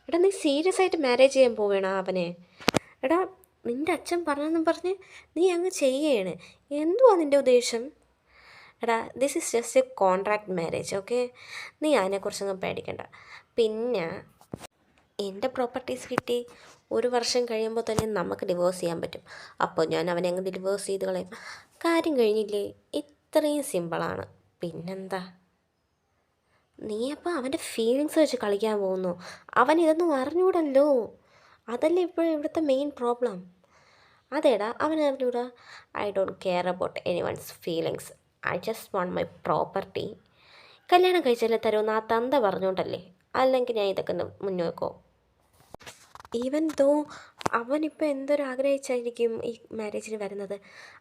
എടാ നീ സീരിയസ് ആയിട്ട് മാരേജ് ചെയ്യാൻ പോവേണോ അവനെ? എടാ നിൻ്റെ അച്ഛൻ പറഞ്ഞെന്നും പറഞ്ഞ് നീ അങ്ങ് ചെയ്യാണ്. എന്തുവാ നിൻ്റെ ഉദ്ദേശം? എടാ this is just A contract marriage, okay? നീ അതിനെക്കുറിച്ചൊന്നും പേടിക്കണ്ട. പിന്നെ എൻ്റെ പ്രോപ്പർട്ടീസ് കിട്ടി 1 വർഷം കഴിയുമ്പോൾ തന്നെ നമുക്ക് ഡിവോഴ്സ് ചെയ്യാൻ പറ്റും. അപ്പോൾ ഞാൻ അവനെ അങ്ങ് ഡിവോഴ്സ് ചെയ്ത് കളയും. കാര്യം കഴിഞ്ഞില്ലേ? ഇത്രയും സിമ്പിളാണ്. പിന്നെന്താ? നീ അപ്പോൾ അവൻ്റെ ഫീലിങ്സ് വെച്ച് കളിക്കാൻ പോകുന്നു. അവൻ ഇതൊന്നും അറിഞ്ഞൂടല്ലോ. അതല്ലേ ഇപ്പോൾ ഇവിടുത്തെ മെയിൻ പ്രോബ്ലം. അതേടാ അവൻ അറിഞ്ഞൂടാ. I don't care about anyone's feelings. I just want my property. കല്യാണം കഴിച്ചാലേ തരുമെന്ന് ആ തന്ത പറഞ്ഞുകൊണ്ടല്ലേ. അല്ലെങ്കിൽ ഞാൻ ഇതൊക്കെ മുന്നോക്കോ. ഈവൻ ദോ അവനിപ്പോൾ എന്തൊരു ആഗ്രഹിച്ചായിരിക്കും ഈ മാരേജിന് വരുന്നത്.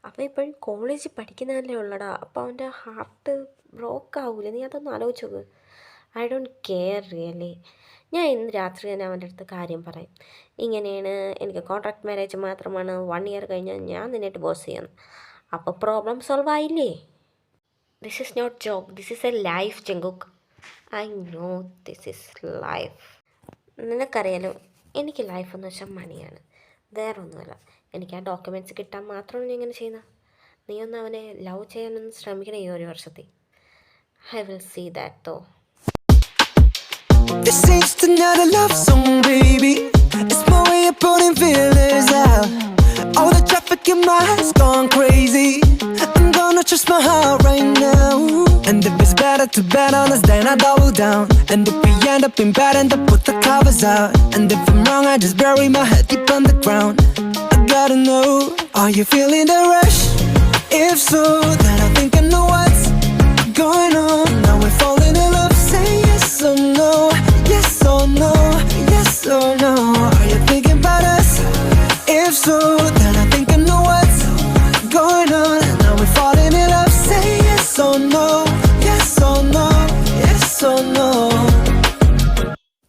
അവൻ ഇപ്പോഴും കോളേജിൽ പഠിക്കുന്നതല്ലേ ഉള്ളടാ. അപ്പോൾ അവൻ്റെ ഹാർട്ട് ബ്രോക്ക് ആവൂലേ? നീ അതൊന്ന് ആലോചിച്ച് നോക്ക്. I don't care really. ഞാൻ ഇന്ന് രാത്രി തന്നെ അവൻ്റെ അടുത്ത് കാര്യം പറയും. ഇങ്ങനെയാണ്, എനിക്ക് കോൺട്രാക്ട് മാരേജ് മാത്രമാണ്, 1 ഇയർ കഴിഞ്ഞാൽ ഞാൻ നിന്നെ ഡിവോഴ്സ് ചെയ്യുന്നു. അപ്പോൾ പ്രോബ്ലം സോൾവ് ആയില്ലേ? This is not job, this is a life ജങ്കുക്ക്. I know this is life. നിനക്കറിയാലോ എനിക്ക് ലൈഫ് എന്ന് വെച്ചാൽ മണിയാണ്, വേറെ ഒന്നുമല്ല. എനിക്ക് ആ ഡോക്യുമെൻറ്റ്സ് കിട്ടാൻ മാത്രമാണ് ഞാൻ ഇങ്ങനെ ചെയ്യുന്നത്. നീ ഒന്ന് അവനെ ലവ് ചെയ്യാനൊന്ന് ശ്രമിക്കണേ ഈ 1 വർഷത്തിൽ. ഐ വിൽ സീ ദാറ്റ് തോ. This ain't another love song, baby. It's my way of putting feelers out. All the traffic in my head's gone crazy. I'm gonna trust my heart right now. And if it's better to bet on us, then I double down. And if we end up in bed, end up with the covers out. And if I'm wrong, I just bury my head deep on the ground. I gotta know, are you feeling the rush? If so, then I think I know what's going on. Now we're falling in love, say yes or no. Yes or no, yes or no. Are you thinking about us? If so, then I think I know what's going on. Now we're falling in love, say yes or no. Yes or no, yes or no.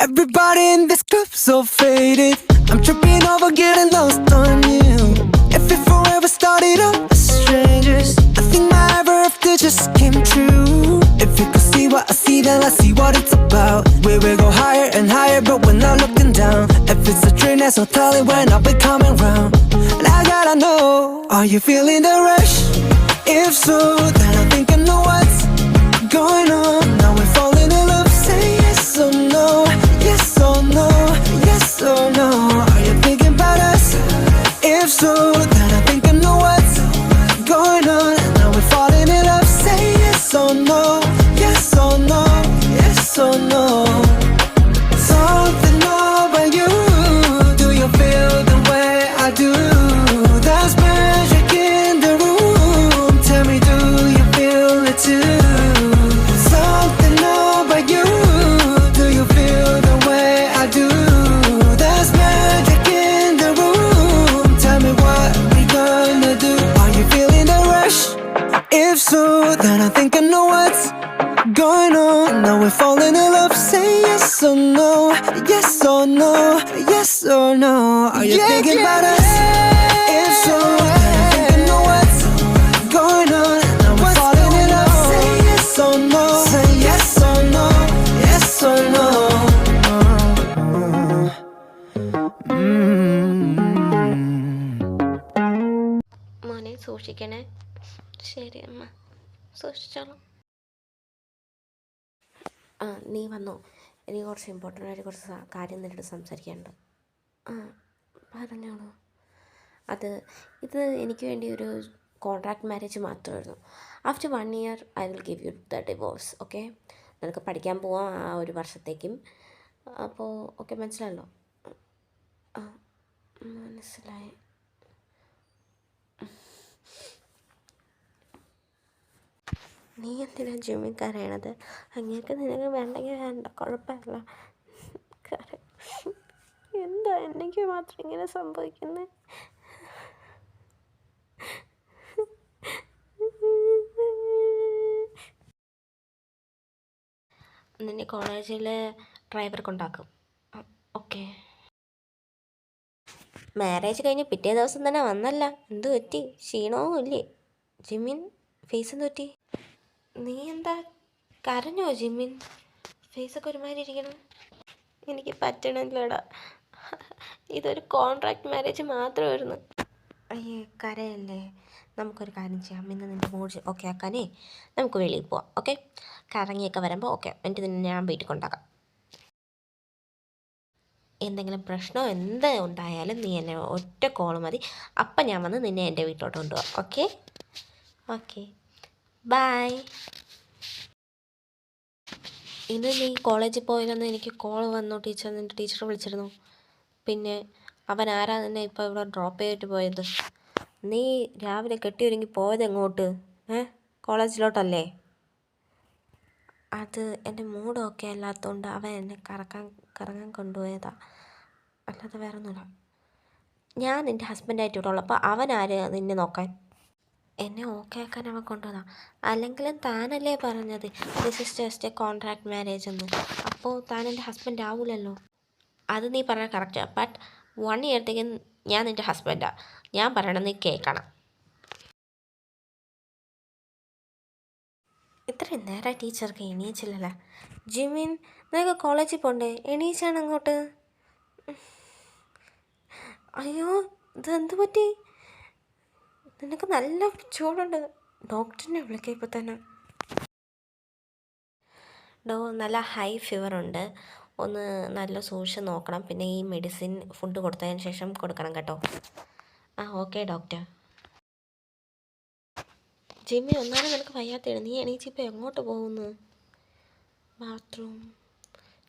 Everybody in this club so faded. I'm tripping over getting lost on you. If we forever started up as strangers, I think my ever after just came true. If you could see what I see, then I see what it's about. We will go higher and higher, but we're not looking down. If it's a dream, there's no telling when I'll be coming round. And I gotta know, are you feeling the rush? If so, then I think I know what's going on. Now we're falling in love, say yes or no. Yes or no, yes or no. Are you thinking about us? If so, then I think I know what's going on. Now we're falling in love, say yes or no. Yes or no, yes or no. Something about you, do you feel the way I do? There's magic in the room, tell me do you feel it too? Something about you, do you feel the way I do? There's magic in the room, tell me what we gonna do? Are you feeling the rush? If so, then I think I know what's going on. Now we're falling in love, say yes or no. Yes or no, yes or no. Are you thinking about us? If so, then I think I know what's going on. Now we're falling in love, say yes or no. Say yes or no, yes or no. മോനെ സൂക്ഷിക്കണേ. ശരി അമ്മ, സൂക്ഷിച്ചോളാം. നീ വന്നോ? എനിക്ക് കുറച്ച് important ആയിട്ട് കുറച്ച് കാര്യം നിന്നിട്ട് സംസാരിക്കാനുണ്ട്. ആ പറഞ്ഞോളൂ. ഇത് എനിക്ക് വേണ്ടി ഒരു കോൺട്രാക്ട് മാരേജ് മാത്രമായിരുന്നു. After 1 year I will give you the divorce, okay? നിനക്ക് പഠിക്കാൻ പോവാം ആ 1 വർഷത്തേക്കും. അപ്പോൾ ഓക്കെ, മനസ്സിലായല്ലോ? ആ മനസ്സിലായി. നീ എന്തിനാ ജിമ്മിൽ കരയണത്? അങ്ങനെയൊക്കെ നിനക്ക് വേണ്ടെങ്കിൽ വേണ്ട, കുഴപ്പമില്ല. എന്താ എനിക്ക് മാത്രം ഇങ്ങനെ സംഭവിക്കുന്നത്? നിന്നെ കോളേജിൽ ഡ്രൈവർ കൊണ്ടാക്കും, ഓക്കെ? മാരേജ് കഴിഞ്ഞ് പിറ്റേ ദിവസം തന്നെ വന്നല്ല, എന്തു പറ്റി? ക്ഷീണവും ഇല്ലേ? ജിമ്മിൻ ഫേസ് എന്ത് പറ്റി? നീ എന്താ കരഞ്ഞോ ജിമ്മിൻ? ഫേസൊക്കെ ഒരുമാതിരി ഇരിക്കണം. എനിക്ക് പറ്റണില്ലടാ. ഇതൊരു കോൺട്രാക്ട് മാരേജ് മാത്രമായിരുന്നു. അയ്യേ കരയല്ലേ. നമുക്കൊരു കാര്യം ചെയ്യാം. ഇന്ന് നിൻ്റെ മൂഡ് ഓക്കെ ആക്കാനേ നമുക്ക് വെളിയിൽ പോവാം. ഓക്കെ, കറങ്ങിയൊക്കെ വരുമ്പോൾ ഓക്കെ എന്നിട്ട് നിന്നെ ഞാൻ വീട്ടിൽ കൊണ്ടാക്കാം. എന്തെങ്കിലും പ്രശ്നമോ എന്ത് ഉണ്ടായാലും നീ എന്നെ ഒറ്റ കോൾ മതി. അപ്പം ഞാൻ വന്ന് നിന്നെ എൻ്റെ വീട്ടിലോട്ട് കൊണ്ടുപോകാം. Okay okay bye. ഇന്ന് നീ കോളേജിൽ പോയില്ലെന്ന് എനിക്ക് കോൾ വന്നു. നിൻ്റെ ടീച്ചർ വിളിച്ചിരുന്നു. പിന്നെ അവൻ ആരാ നിന്നെ ഇപ്പോൾ ഇവിടെ ഡ്രോപ്പ് ചെയ്തിട്ട് പോയത്? നീ രാവിലെ കെട്ടിയൊരുങ്ങി പോയത് എങ്ങോട്ട്? കോളേജിലോട്ടല്ലേ? അത് എൻ്റെ മൂഡ് ഓക്കെ അല്ലാത്തതുകൊണ്ട് അവൻ എന്നെ കറങ്ങാൻ കൊണ്ടുപോയതാ, അല്ലാതെ വേറെ ഒന്നുമില്ല. ഞാൻ നിൻ്റെ ഹസ്ബൻഡായിട്ട് ഇവിടെ ഉള്ളപ്പോൾ അവൻ ആര് നിന്നെ നോക്കാൻ? എന്നെ ഓക്കെ ആക്കാൻ അവൻ കൊണ്ടുവന്നാ. അല്ലെങ്കിലും താനല്ലേ പറഞ്ഞത് this is just A contract marriage എന്ന്. അപ്പോൾ താൻ എൻ്റെ ഹസ്ബൻഡ് ആവൂലല്ലോ. അത് നീ പറഞ്ഞാൽ കറക്റ്റാണ്. ബട്ട് 1 ഇയറത്തേക്ക് ഞാൻ നിൻ്റെ ഹസ്ബൻഡാണ്. ഞാൻ പറയണം നീ കേൾക്കണം. ഇത്രയും നേരം ടീച്ചർക്ക് എണീച്ചില്ലല്ലോ. ജിമിൻ, നിനക്ക് കോളേജിൽ പോണ്ടേ? എണീച്ചാണ് അങ്ങോട്ട്. അയ്യോ, ഇതെന്ത് പറ്റി? നിനക്ക് നല്ല ചൂടുണ്ട്. ഡോക്ടറിനെ വിളിക്കാം ഇപ്പോൾ തന്നെ. നല്ല ഹൈ ഫീവറുണ്ട്. ഒന്ന് നല്ല സൂക്ഷിച്ച് നോക്കണം. പിന്നെ ഈ മെഡിസിൻ ഫുഡ് കൊടുത്തതിന് ശേഷം കൊടുക്കണം കേട്ടോ. Okay doctor. ജിമ്മി, ഒന്നാലും നിനക്ക് വയ്യാത്തയാണ്. നീ എണീച്ചിപ്പോൾ എങ്ങോട്ട് പോകുന്നു? ബാത്റൂം.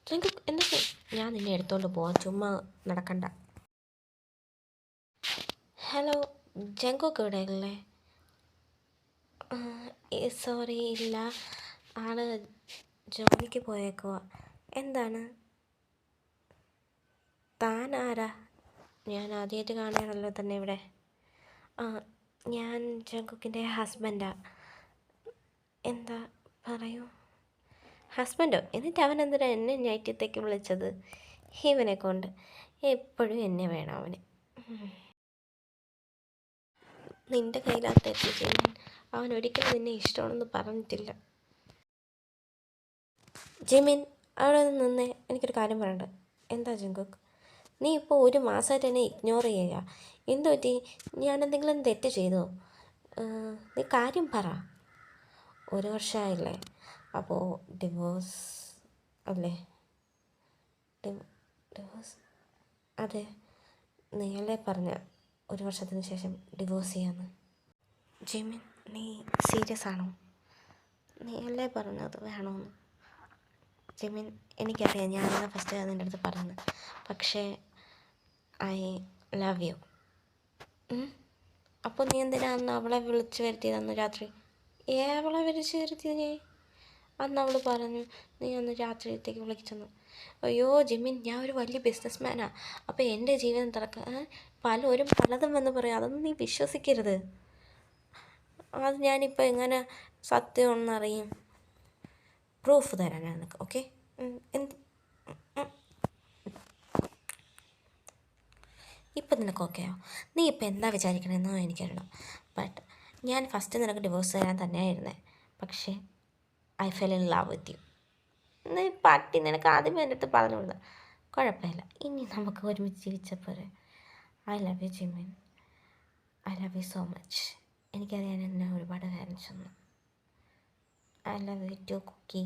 എന്തൊക്കെ? ഞാൻ നിന്നെ എടുത്തോണ്ട് പോവാം, ചുമ്മാ നടക്കണ്ട. ഹലോ, ജങ്കുക്ക് ഇവിടെയല്ലേ? സോറി, ഇല്ല, ആള് ജോലിക്ക് പോയേക്കുക. എന്താണ്? താൻ ആരാ? ഞാൻ ആദ്യമായിട്ട് കാണുകയാണല്ലോ തന്നെ ഇവിടെ. ഞാൻ ജങ്കുക്കിൻ്റെ ഹസ്ബൻഡാണ്. എന്താ പറയൂ. ഹസ്ബൻഡോ? എന്നിട്ട് അവൻ എന്തിനാ എന്നെ നൈറ്റത്തേക്ക് വിളിച്ചത്? ഇവനെ കൊണ്ട് എപ്പോഴും എന്നെ വേണം അവന്. നിൻ്റെ കയ്യിലാത്ത എത്തിച്ചേരാൻ അവൻ ഒരിക്കലും നിന്നെ ഇഷ്ടമാണെന്ന് പറഞ്ഞിട്ടില്ല. ജിമിൻ, അവിടെ നിന്നേ, എനിക്കൊരു കാര്യം പറയണ്ട. എന്താ ജങ്കുക്ക്? നീ ഇപ്പോൾ 1 മാസമായിട്ട് എന്നെ ഇഗ്നോർ ചെയ്യുക. എന്തു പറ്റി? ഞാനെന്തെങ്കിലും തെറ്റ് ചെയ്തോ? നീ കാര്യം പറ. 1 വർഷമായില്ലേ? അപ്പോൾ ഡിവോഴ്സ് അല്ലേ? ഡിവോഴ്സ്? അതെ, നീയല്ലേ പറഞ്ഞ 1 വർഷത്തിന് ശേഷം ഡിവോഴ്സ് ചെയ്യാമെന്ന്. ജിമിൻ, നീ സീരിയസ് ആണോ? നീയല്ലേ പറഞ്ഞത് വേണമെന്ന്. ജിമിൻ, എനിക്കറിയാം ഞാനാണ് ഫസ്റ്റ് നിൻ്റെ അടുത്ത് പറഞ്ഞത്. പക്ഷേ ഐ ലവ് യു. അപ്പോൾ നീ എന്തിനാ അന്ന് അവളെ വിളിച്ച് വരുത്തിയത് അന്ന് രാത്രി? അവളെ വിളിച്ച് വരുത്തിയത് നീ? അന്ന് അവൾ പറഞ്ഞു നീ അന്ന് രാത്രിയത്തേക്ക് വിളിച്ചെന്ന്. അയ്യോ ജിമിൻ, ഞാൻ ഒരു വലിയ ബിസിനസ് മാനാണ്. അപ്പോൾ എൻ്റെ ജീവിതം പലരും പലതും വന്ന് പറയും. അതൊന്നും നീ വിശ്വസിക്കരുത്. അത് ഞാനിപ്പോൾ എങ്ങനെ സത്യമാണെന്നറിയും? പ്രൂഫ് തരാൻ നിനക്ക്. ഓക്കെ, ഇപ്പം നിനക്ക് ഓക്കെയോ? നീ ഇപ്പം എന്താ വിചാരിക്കണമെന്നോ എനിക്കറിയണം. ബട്ട് ഞാൻ ഫസ്റ്റ് നിനക്ക് ഡിവോഴ്സ് തരാൻ തന്നെയായിരുന്നേ. പക്ഷേ I fell in love with you. നീ പട്ടി, നിനക്ക് ആദ്യമേ എൻ്റെ അടുത്ത് പറഞ്ഞു കൊടുത്ത. കുഴപ്പമില്ല, ഇനി നമുക്ക് ഒരുമിച്ച് ജീവിച്ചപ്പോരെ. I love you Jimin. I love you so much. എനിക്കറിയാൻ എന്നെ ഒരുപാട് വേദനിച്ചു. I love you too Kuki.